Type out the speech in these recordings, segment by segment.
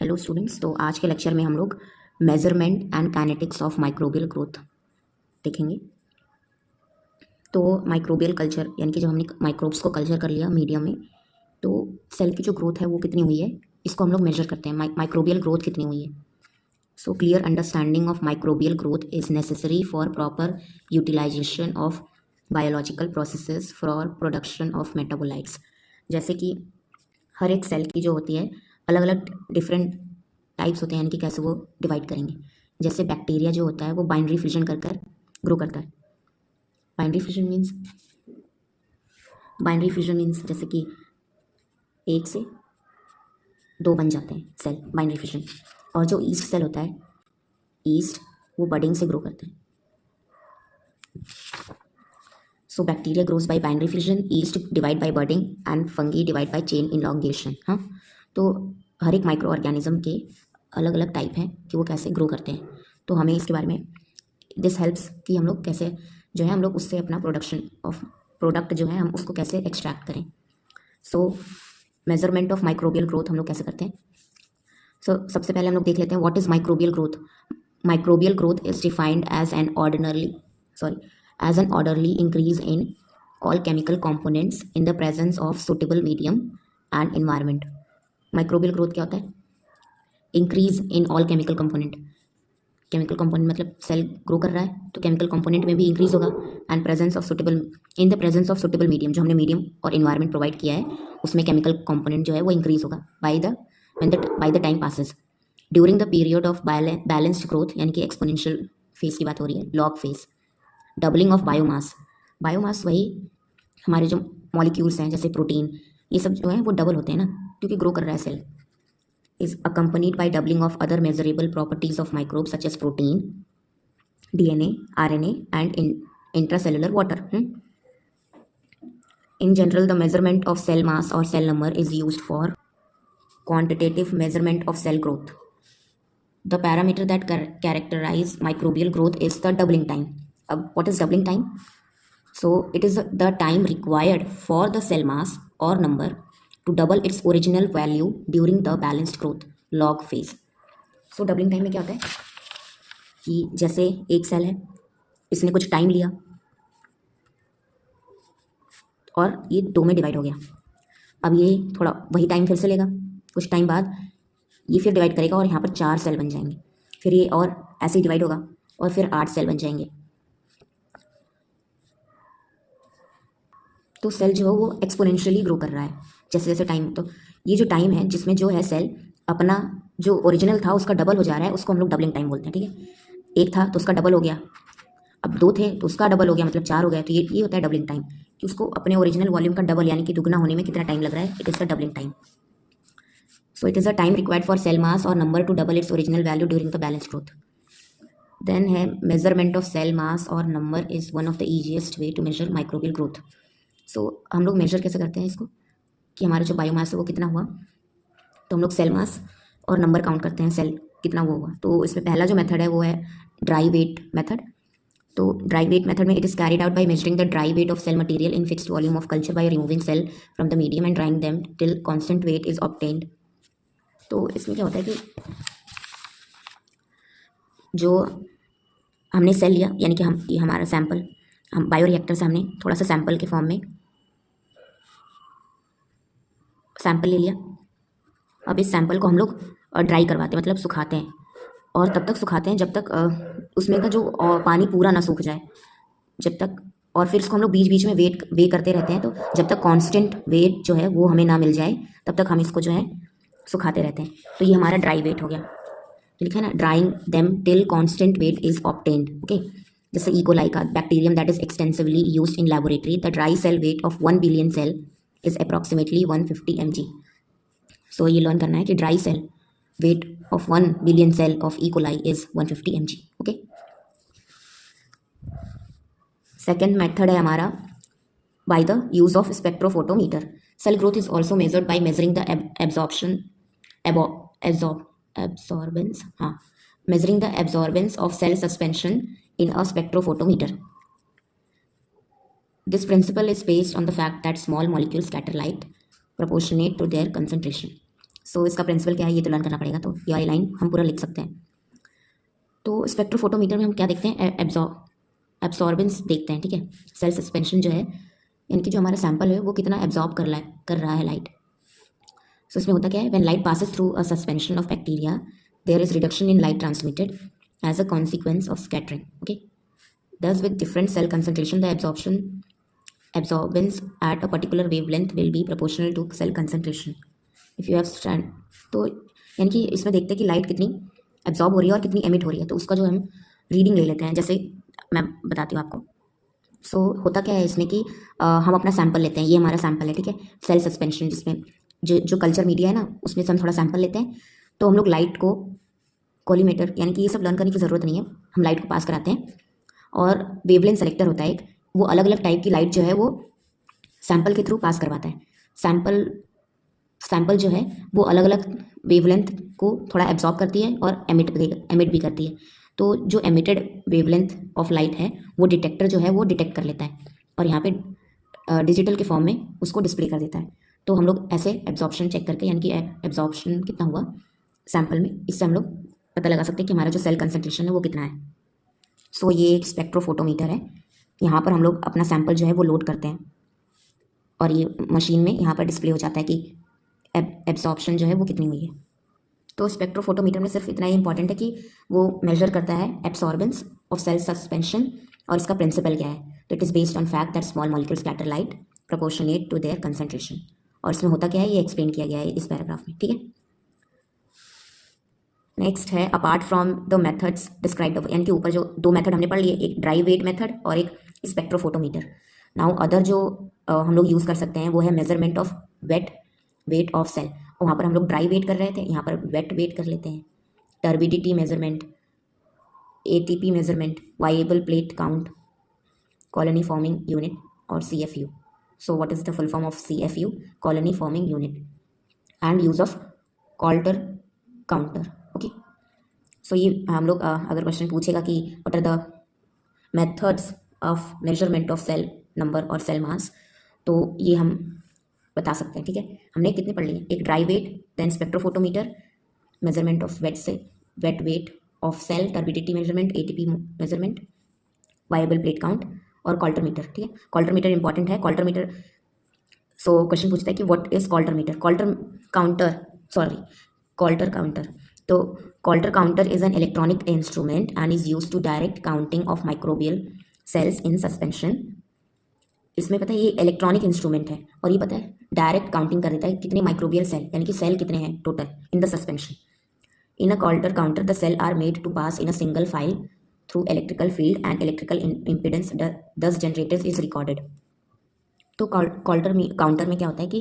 Hello students, तो आज के लेक्चर में हम लोग measurement and kinetics of microbial growth देखेंगे। तो माइक्रोबियल कल्चर यानी कि जब हमने माइक्रोब्स को कल्चर कर लिया मीडियम में, तो सेल की जो ग्रोथ है वो कितनी हुई है, इसको हम लोग मेजर करते हैं। माइक्रोबियल ग्रोथ कितनी हुई है। So clear understanding of microbial growth is necessary for proper utilization of biological processes for production of metabolites. जैसे कि हर एक सेल की जो होती है अलग अलग डिफरेंट टाइप्स होते हैं, यानी कि कैसे वो डिवाइड करेंगे। जैसे बैक्टीरिया जो होता है वो बाइनरी फ्यूजन कर कर ग्रो करता है। बाइनरी फ्यूजन मीन्स जैसे कि एक से दो बन जाते हैं सेल, बाइनरी फ्यूजन। और जो ईस्ट सेल होता है, ईस्ट वो बडिंग से ग्रो करते हैं। So bacteria grows bye binary fusion, east divide by budding and fungi divide by chain elongation. हाँ, तो हर एक माइक्रो ऑर्गेनिज्म के अलग अलग टाइप हैं कि वो कैसे ग्रो करते हैं। तो हमें इसके बारे में दिस हेल्प्स कि हम लोग कैसे जो है हम लोग उससे अपना प्रोडक्ट जो है हम उसको कैसे एक्सट्रैक्ट करें। सो मेजरमेंट ऑफ माइक्रोबियल ग्रोथ हम लोग कैसे करते हैं। सबसे पहले हम लोग देख लेते हैं what is microbial growth. Microbial growth is defined as an orderly increase in all chemical components in the presence of suitable medium and environment. Microbial growth क्या होता है? Increase in all chemical component. Chemical component मतलब cell grow कर रहा है तो chemical component में भी इंक्रीज होगा। And in the presence of suitable medium, जो हमने मीडियम और इन्वायरमेंट प्रोवाइड किया है उसमें केमिकल कंपोनेंट जो है वो इंक्रीज होगा by the time passes. During the period of balanced growth, यानी कि एक्सपोनेंशियल फेज की बात हो रही है, log phase. Doubling of biomass वही हमारे जो मॉलिक्यूल्स हैं जैसे प्रोटीन, ये सब जो है वो डबल होते हैं ना, क्योंकि ग्रो कर रहा है cell. Is accompanied by doubling of other measurable properties of microbe such as protein, DNA, RNA and intracellular water. In general the measurement of cell mass और cell number is used for quantitative measurement of cell growth. The parameter that characterize microbial growth is the doubling time. What is doubling time? So it is the time required for the cell mass or number to double its original value during the balanced growth log phase. So doubling time में क्या होता है कि जैसे एक cell है, इसने कुछ टाइम लिया और ये दो में डिवाइड हो गया। अब ये थोड़ा वही टाइम फिर से लेगा, कुछ टाइम बाद ये फिर डिवाइड करेगा और यहाँ पर 4 सेल बन जाएंगे। फिर ये और ऐसे ही डिवाइड होगा और फिर 8 सेल बन जाएंगे। तो सेल जो है वो एक्सपोनेंशियली ग्रो कर रहा है जैसे जैसे टाइम। तो ये जो टाइम है जिसमें जो है सेल अपना जो ओरिजिनल था उसका डबल हो जा रहा है, उसको हम लोग डबलिंग टाइम बोलते हैं। ठीक है, एक था तो उसका डबल हो गया, अब 2 थे तो उसका डबल हो गया, मतलब 4 हो गया। तो ये होता है डबलिंग टाइम, कि उसको अपने ओरिजिनल वॉल्यूम का डबल यानी कि दुगना होने में कितना टाइम लग रहा है। It is the doubling time. So it is the time required for cell mass or number to double its original value during the balanced growth. Then है measurement of cell mass or number is one of the easiest way to measure microbial growth. So हम लोग measure कैसे करते हैं इसको कि हमारा जो बायोमास है वो कितना हुआ। तो हम लोग सेल मास और नंबर काउंट करते हैं, सेल कितना वो हुआ। तो इसमें पहला जो मेथड है वो है ड्राई वेट मेथड। तो ड्राई वेट मेथड में it is carried out by measuring the dry weight of cell material in fixed volume of culture by removing cell from the medium and drying them till constant weight is obtained. तो इसमें क्या होता है कि जो हमने cell लिया, यानी कि ये हमारा सैंपल, हम बायोरिएक्टर से हमने थोड़ा सा सैंपल के फॉर्म में सैंपल ले लिया। अब इस सैंपल को हम लोग ड्राई करवाते हैं, मतलब सुखाते हैं। और तब तक सुखाते हैं जब तक उसमें का जो पानी पूरा ना सूख जाए, जब तक। और फिर इसको हम लोग बीच बीच में वे करते रहते हैं। तो जब तक कांस्टेंट वेट जो है वो हमें ना मिल जाए तब तक हम इसको जो है सुखाते रहते हैं। तो ये हमारा ड्राई वेट हो गया। तो लिखा है ना, drying them till constant weight is obtained. Okay, जैसे इकोलाई का bacterium that is extensively used in laboratory, the dry cell weight of 1 billion cell is approximately 150 mg। So ये लर्न करना है कि dry cell weight of 1 billion cell of E coli is 150 mg। Okay, second method है हमारा by the use of spectrophotometer. Cell growth is also measured by measuring the measuring the absorbance of cell suspension in a spectrophotometer. This principle is based on the fact that small molecules scatter light proportionate to their concentration. सो इसका principal क्या है ये तो learn करना पड़ेगा, तो ये वाली लाइन हम पूरा लिख सकते हैं। तो स्पेक्ट्रोफोटोमीटर में हम क्या देखते हैं, एब्जॉर्बेंस देखते हैं, ठीक है। सेल सस्पेंशन जो है यानी कि जो हमारा सैंपल है वो कितना एब्जॉर्ब कर रहा है लाइट। सो इसमें होता क्या है, when light passes through a suspension of bacteria there is reduction in light transmitted as a consequence of scattering, okay. Thus, with different cell concentration, the absorbance at a particular wavelength will be proportional to cell concentration. If you have strand, तो यानी कि इसमें देखते हैं कि light कितनी absorb हो रही है और कितनी एमिट हो रही है, तो उसका जो हम रीडिंग ले लेते हैं। जैसे मैं बताती हूँ आपको। सो होता क्या है इसमें कि हम अपना सैंपल लेते हैं, ये हमारा सैंपल है, ठीक है। सेल सस्पेंशन जिसमें जो कल्चर मीडिया है ना, उसमें से हम थोड़ा सैंपल लेते हैं। तो हम लोग लाइट को कॉलीमेटर, यानी कि ये सब लर्न करने की ज़रूरत नहीं है, हम लाइट को पास कराते हैं और वेवलेंथ सेलेक्टर होता है एक, वो अलग अलग टाइप की लाइट जो है वो सैंपल के थ्रू पास करवाता है। सैंपल जो है वो अलग अलग वेवलेंथ को थोड़ा एब्जॉर्ब करती है और एमिट भी करती है। तो जो एमिटेड वेवलेंथ ऑफ लाइट है वो डिटेक्टर जो है वो डिटेक्ट कर लेता है और यहाँ पे डिजिटल के फॉर्म में उसको डिस्प्ले कर देता है। तो हम लोग ऐसे एब्जॉर्प्शन चेक करके, यानी कि एब्जॉर्प्शन कितना हुआ सैंपल में, इससे हम लोग पता लगा सकते हैं कि हमारा जो सेल कंसंट्रेशन है वो कितना है। सो ये एक स्पेक्ट्रोफोटोमीटर है। यहाँ पर हम लोग अपना सैंपल जो है वो लोड करते हैं और ये मशीन में यहाँ पर डिस्प्ले हो जाता है कि एब्जॉर्प्शन जो है वो कितनी हुई है। तो स्पेक्ट्रोफोटोमीटर में सिर्फ इतना ही इंपॉर्टेंट है कि वो मेजर करता है एब्सॉर्बेंस ऑफ सेल सस्पेंशन और इसका प्रिंसिपल क्या है। तो it is based on fact that small molecules scatter light proportionate to their concentration. और इसमें होता क्या है ये एक्सप्लेन किया गया है इस पैराग्राफ में, ठीक है। नेक्स्ट है apart from the methods described, यानी कि ऊपर जो दो मेथड हमने पढ़ लिए, एक ड्राई वेट मेथड और एक स्पेक्ट्रोफोटोमीटर। नाउ अदर जो हम लोग यूज़ कर सकते हैं वो है measurement of weight of cell. वहाँ पर हम लोग ड्राई वेट कर रहे थे, यहाँ पर वेट वेट कर लेते हैं। Turbidity measurement, ATP measurement, viable plate count, colony forming unit और CFU। So what is the full form of CFU? Colony forming unit and use of coulter counter, okay. So ये हम लोग अगर question पूछेगा कि what are the methods of measurement of cell number और cell mass, तो ये हम बता सकते हैं, ठीक है। हमने कितने पढ़ लिए, एक dry weight, then spectrophotometer, measurement of wet weight of cell, turbidity measurement, ATP measurement, viable plate count और कॉल्टरमीटर, ठीक है। कॉल्टरमीटर इंपॉर्टेंट है। कॉल्टरमीटर, सो क्वेश्चन पूछता है कि what is coulter meter? Coulter counter. तो coulter counter is an electronic instrument and is use to direct counting of microbial cells in suspension. इसमें पता है ये इलेक्ट्रॉनिक इंस्ट्रूमेंट है और ये पता है डायरेक्ट काउंटिंग कर देता है कितने माइक्रोबियल सेल, यानी कि सेल कितने हैं total in the suspension. In a Coulter counter the cell are made to pass in a single file through electrical field and electrical impedance thus generated is recorded. तो counter में क्या होता है कि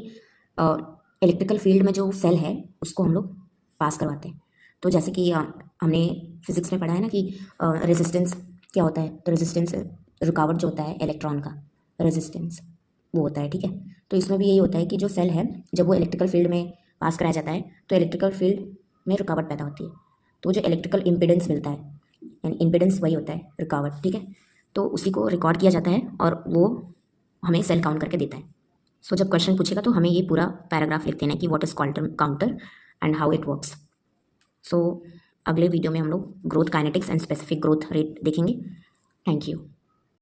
इलेक्ट्रिकल फील्ड में जो cell है उसको हम लोग पास करवाते हैं। तो जैसे कि हमने फिजिक्स में पढ़ा है ना कि रेजिस्टेंस क्या होता है, तो रेजिस्टेंस रुकावट जो होता है इलेक्ट्रॉन का रेजिस्टेंस वो होता है, ठीक है। तो इसमें भी यही होता है कि जो सेल है जब वो इलेक्ट्रिकल फील्ड में पास कराया जाता है तो इलेक्ट्रिकल फील्ड में रुकावट पैदा होती है, तो जो इलेक्ट्रिकल इम्पिडेंस मिलता है, यानी इम्पिडेंस वही होता है रुकावट, ठीक है। तो उसी को रिकॉर्ड किया जाता है और वो हमें सेल काउंट करके देता है। सो जब क्वेश्चन पूछेगा तो हमें ये पूरा पैराग्राफ लिख देना है कि what is counter and how it works. So अगले वीडियो में हम लोग growth kinetics and specific growth rate देखेंगे। Thank you.